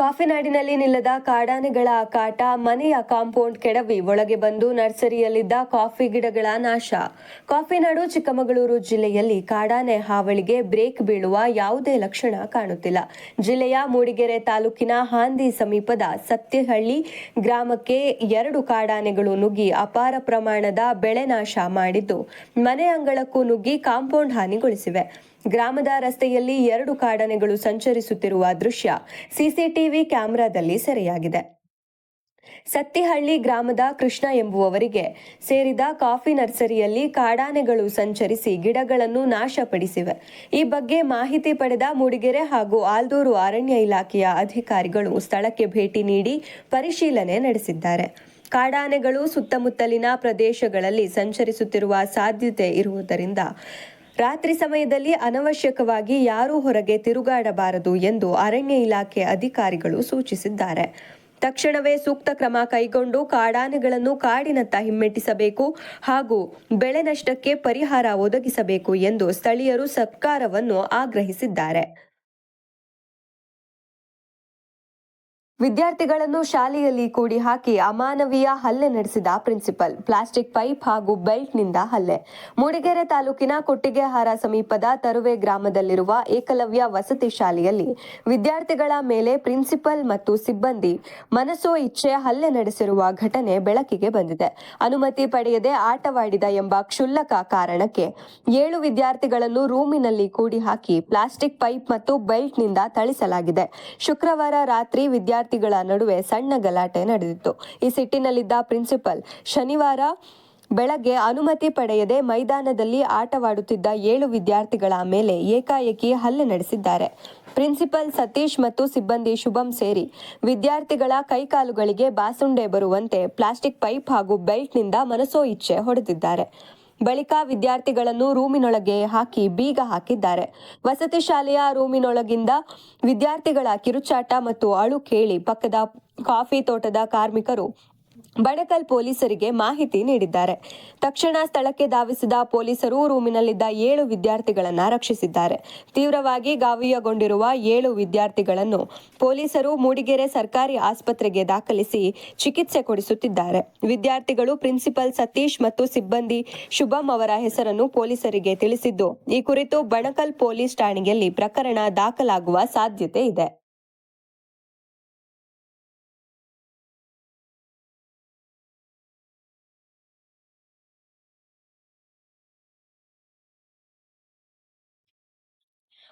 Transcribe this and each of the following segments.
ಕಾಫಿನಾಡಿನಲ್ಲಿ ನಿಲ್ಲದ ಕಾಡಾನೆಗಳ ಕಾಟ, ಮನೆಯ ಕಾಂಪೌಂಡ್ ಕೆಡವಿ ಒಳಗೆ ಬಂದು ನರ್ಸರಿಯಲ್ಲಿದ್ದ ಕಾಫಿ ಗಿಡಗಳ ನಾಶ. ಕಾಫಿನಾಡು ಚಿಕ್ಕಮಗಳೂರು ಜಿಲ್ಲೆಯಲ್ಲಿ ಕಾಡಾನೆ ಹಾವಳಿಗೆ ಬ್ರೇಕ್ ಬೀಳುವ ಯಾವುದೇ ಲಕ್ಷಣ ಕಾಣುತ್ತಿಲ್ಲ. ಜಿಲ್ಲೆಯ ಮೂಡಿಗೆರೆ ತಾಲೂಕಿನ ಹಾಂದಿ ಸಮೀಪದ ಸತ್ತಿಹಳ್ಳಿ ಗ್ರಾಮಕ್ಕೆ 2 ಕಾಡಾನೆಗಳು ನುಗ್ಗಿ ಅಪಾರ ಪ್ರಮಾಣದ ಬೆಳೆ ನಾಶ ಮಾಡಿದ್ದು, ಮನೆ ಅಂಗಳಕ್ಕೂ ನುಗ್ಗಿ ಕಾಂಪೌಂಡ್ ಹಾನಿಗೊಳಿಸಿವೆ. ಗ್ರಾಮದ ರಸ್ತೆಯಲ್ಲಿ 2 ಕಾಡಾನೆಗಳು ಸಂಚರಿಸುತ್ತಿರುವ ದೃಶ್ಯ ಸಿಸಿಟಿವಿ ಕ್ಯಾಮೆರಾದಲ್ಲಿ ಸೆರೆಯಾಗಿದೆ. ಸತ್ತಿಹಳ್ಳಿ ಗ್ರಾಮದ ಕೃಷ್ಣ ಎಂಬುವವರಿಗೆ ಸೇರಿದ ಕಾಫಿ ನರ್ಸರಿಯಲ್ಲಿ ಕಾಡಾನೆಗಳು ಸಂಚರಿಸಿ ಗಿಡಗಳನ್ನು ನಾಶಪಡಿಸಿವೆ. ಈ ಬಗ್ಗೆ ಮಾಹಿತಿ ಪಡೆದ ಮೂಡಿಗೆರೆ ಹಾಗೂ ಆಲ್ದೂರು ಅರಣ್ಯ ಇಲಾಖೆಯ ಅಧಿಕಾರಿಗಳು ಸ್ಥಳಕ್ಕೆ ಭೇಟಿ ನೀಡಿ ಪರಿಶೀಲನೆ ನಡೆಸಿದ್ದಾರೆ. ಕಾಡಾನೆಗಳು ಸುತ್ತಮುತ್ತಲಿನ ಪ್ರದೇಶಗಳಲ್ಲಿ ಸಂಚರಿಸುತ್ತಿರುವ ಸಾಧ್ಯತೆ ಇರುವುದರಿಂದ ರಾತ್ರಿ ಸಮಯದಲ್ಲಿ ಅನವಶ್ಯಕವಾಗಿ ಯಾರೂ ಹೊರಗೆ ತಿರುಗಾಡಬಾರದು ಎಂದು ಅರಣ್ಯ ಇಲಾಖೆ ಅಧಿಕಾರಿಗಳು ಸೂಚಿಸಿದ್ದಾರೆ. ತಕ್ಷಣವೇ ಸೂಕ್ತ ಕ್ರಮ ಕೈಗೊಂಡು ಕಾಡಾನೆಗಳನ್ನು ಕಾಡಿನತ್ತ ಹಿಮ್ಮೆಟ್ಟಿಸಬೇಕು ಹಾಗೂ ಬೆಳೆ ನಷ್ಟಕ್ಕೆ ಪರಿಹಾರ ಒದಗಿಸಬೇಕು ಎಂದು ಸ್ಥಳೀಯರು ಸರ್ಕಾರವನ್ನು ಆಗ್ರಹಿಸಿದ್ದಾರೆ. ವಿದ್ಯಾರ್ಥಿಗಳನ್ನು ಶಾಲೆಯಲ್ಲಿ ಕೂಡಿ ಹಾಕಿ ಅಮಾನವೀಯ ಹಲ್ಲೆ ನಡೆಸಿದ ಪ್ರಿನ್ಸಿಪಲ್, ಪ್ಲಾಸ್ಟಿಕ್ ಪೈಪ್ ಹಾಗೂ ಬೆಲ್ಟ್ನಿಂದ ಹಲ್ಲೆ. ಮೂಡಿಗೆರೆ ತಾಲೂಕಿನ ಕೊಟ್ಟಿಗೆಹಾರ ಸಮೀಪದ ತರುವೆ ಗ್ರಾಮದಲ್ಲಿರುವ ಏಕಲವ್ಯ ವಸತಿ ಶಾಲೆಯಲ್ಲಿ ವಿದ್ಯಾರ್ಥಿಗಳ ಮೇಲೆ ಪ್ರಿನ್ಸಿಪಲ್ ಮತ್ತು ಸಿಬ್ಬಂದಿ ಮನಸೋ ಇಚ್ಛೆ ಹಲ್ಲೆ ನಡೆಸಿರುವ ಘಟನೆ ಬೆಳಕಿಗೆ ಬಂದಿದೆ. ಅನುಮತಿ ಪಡೆಯದೆ ಆಟವಾಡಿದ ಎಂಬ ಕ್ಷುಲ್ಲಕ ಕಾರಣಕ್ಕೆ 7 ವಿದ್ಯಾರ್ಥಿಗಳನ್ನು ರೂಮಿನಲ್ಲಿ ಕೂಡಿ ಹಾಕಿ ಪ್ಲಾಸ್ಟಿಕ್ ಪೈಪ್ ಮತ್ತು ಬೆಲ್ಟ್ನಿಂದ ಥಳಿಸಲಾಗಿದೆ. ಶುಕ್ರವಾರ ರಾತ್ರಿ ವಿದ್ಯಾರ್ಥಿಗಳ ನಡುವೆ ಸಣ್ಣ ಗಲಾಟೆ ನಡೆದಿತ್ತು. ಈ ಸಿಟ್ಟಿನಲ್ಲಿದ್ದ ಪ್ರಿನ್ಸಿಪಲ್ ಶನಿವಾರ ಬೆಳಗ್ಗೆ ಅನುಮತಿ ಪಡೆಯದೆ ಮೈದಾನದಲ್ಲಿ ಆಟವಾಡುತ್ತಿದ್ದ 7 ವಿದ್ಯಾರ್ಥಿಗಳ ಮೇಲೆ ಏಕಾಏಕಿ ಹಲ್ಲೆ ನಡೆಸಿದ್ದಾರೆ. ಪ್ರಿನ್ಸಿಪಲ್ ಸತೀಶ್ ಮತ್ತು ಸಿಬ್ಬಂದಿ ಶುಭಂ ಸೇರಿ ವಿದ್ಯಾರ್ಥಿಗಳ ಕೈಕಾಲುಗಳಿಗೆ ಬಾಸುಂಡೆ ಬರುವಂತೆ ಪ್ಲಾಸ್ಟಿಕ್ ಪೈಪ್ ಹಾಗೂ ಬೆಲ್ಟ್ನಿಂದ ಮನಸೋ ಇಚ್ಛೆ ಹೊಡೆದಿದ್ದಾರೆ. ಬಳಿಕ ವಿದ್ಯಾರ್ಥಿಗಳನ್ನು ರೂಮಿನೊಳಗೆ ಹಾಕಿ ಬೀಗ ಹಾಕಿದ್ದಾರೆ. ವಸತಿ ಶಾಲೆಯ ರೂಮಿನೊಳಗಿಂದ ವಿದ್ಯಾರ್ಥಿಗಳ ಕಿರುಚಾಟ ಮತ್ತು ಅಳು ಕೇಳಿ ಪಕ್ಕದ ಕಾಫಿ ತೋಟದ ಕಾರ್ಮಿಕರು ಬಣಕಲ್ ಪೊಲೀಸರಿಗೆ ಮಾಹಿತಿ ನೀಡಿದ್ದಾರೆ. ತಕ್ಷಣ ಸ್ಥಳಕ್ಕೆ ಧಾವಿಸಿದ ಪೊಲೀಸರು ರೂಮಿನಲ್ಲಿದ್ದ 7 ವಿದ್ಯಾರ್ಥಿಗಳನ್ನು ರಕ್ಷಿಸಿದ್ದಾರೆ. ತೀವ್ರವಾಗಿ ಗಾಯಗೊಂಡಿರುವ 7 ವಿದ್ಯಾರ್ಥಿಗಳನ್ನು ಪೊಲೀಸರು ಮೂಡಿಗೆರೆ ಸರ್ಕಾರಿ ಆಸ್ಪತ್ರೆಗೆ ದಾಖಲಿಸಿ ಚಿಕಿತ್ಸೆ ಕೊಡಿಸುತ್ತಿದ್ದಾರೆ. ವಿದ್ಯಾರ್ಥಿಗಳು ಪ್ರಿನ್ಸಿಪಲ್ ಸತೀಶ್ ಮತ್ತು ಸಿಬ್ಬಂದಿ ಶುಭಂ ಅವರ ಹೆಸರನ್ನು ಪೊಲೀಸರಿಗೆ ತಿಳಿಸಿದ್ದು, ಈ ಕುರಿತು ಬಣಕಲ್ ಪೊಲೀಸ್ ಠಾಣೆಯಲ್ಲಿ ಪ್ರಕರಣ ದಾಖಲಾಗುವ ಸಾಧ್ಯತೆ ಇದೆ.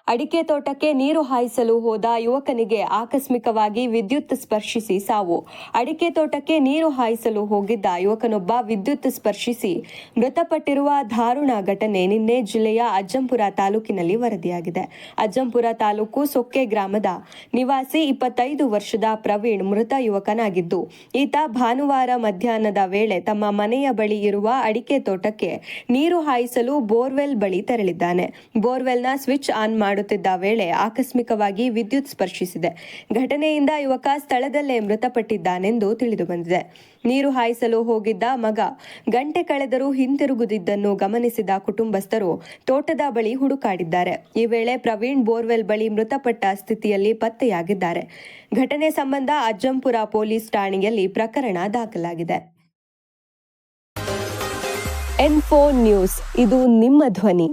ಅಡಿಕೆ ತೋಟಕ್ಕೆ ನೀರು ಹಾಯಿಸಲು ಹೋದ ಯುವಕನಿಗೆ ಆಕಸ್ಮಿಕವಾಗಿ ವಿದ್ಯುತ್ ಸ್ಪರ್ಶಿಸಿ ಸಾವು. ಅಡಿಕೆ ತೋಟಕ್ಕೆ ನೀರು ಹಾಯಿಸಲು ಹೋಗಿದ್ದ ಯುವಕನೊಬ್ಬ ವಿದ್ಯುತ್ ಸ್ಪರ್ಶಿಸಿ ಮೃತಪಟ್ಟಿರುವ ದಾರುಣ ಘಟನೆ ನಿನ್ನೆ ಜಿಲ್ಲೆಯ ಅಜ್ಜಂಪುರ ತಾಲೂಕಿನಲ್ಲಿ ವರದಿಯಾಗಿದೆ. ಅಜ್ಜಂಪುರ ತಾಲೂಕು ಸೊಕ್ಕೆ ಗ್ರಾಮದ ನಿವಾಸಿ 25 ವರ್ಷದ ಪ್ರವೀಣ್ ಮೃತ ಯುವಕನಾಗಿದ್ದು, ಈತ ಭಾನುವಾರ ಮಧ್ಯಾಹ್ನದ ವೇಳೆ ತಮ್ಮ ಮನೆಯ ಬಳಿ ಇರುವ ಅಡಿಕೆ ತೋಟಕ್ಕೆ ನೀರು ಹಾಯಿಸಲು ಬೋರ್ವೆಲ್ ಬಳಿ ತೆರಳಿದ್ದಾನೆ. ಬೋರ್ವೆಲ್ನ ಸ್ವಿಚ್ ಆನ್ ಮಾಡುತ್ತಿದ್ದ ವೇಳೆ ಆಕಸ್ಮಿಕವಾಗಿ ವಿದ್ಯುತ್ ಸ್ಪರ್ಶಿಸಿದೆ. ಘಟನೆಯಿಂದ ಯುವಕ ಸ್ಥಳದಲ್ಲೇ ಮೃತಪಟ್ಟಿದ್ದಾನೆಂದು ತಿಳಿದುಬಂದಿದೆ. ನೀರು ಹಾಯಿಸಲು ಹೋಗಿದ್ದ ಮಗ ಗಂಟೆ ಕಳೆದರೂ ಹಿಂತಿರುಗುತ್ತಿದ್ದನ್ನು ಗಮನಿಸಿದ ಕುಟುಂಬಸ್ಥರು ತೋಟದ ಬಳಿ ಹುಡುಕಾಡಿದ್ದಾರೆ. ಈ ವೇಳೆ ಪ್ರವೀಣ್ ಬೋರ್ವೆಲ್ ಬಳಿ ಮೃತಪಟ್ಟ ಸ್ಥಿತಿಯಲ್ಲಿ ಪತ್ತೆಯಾಗಿದ್ದಾರೆ. ಘಟನೆ ಸಂಬಂಧ ಅಜ್ಜಂಪುರ ಪೊಲೀಸ್ ಠಾಣೆಯಲ್ಲಿ ಪ್ರಕರಣ ದಾಖಲಾಗಿದೆ. N4 ನ್ಯೂಸ್, ಇದು ನಿಮ್ಮ ಧ್ವನಿ.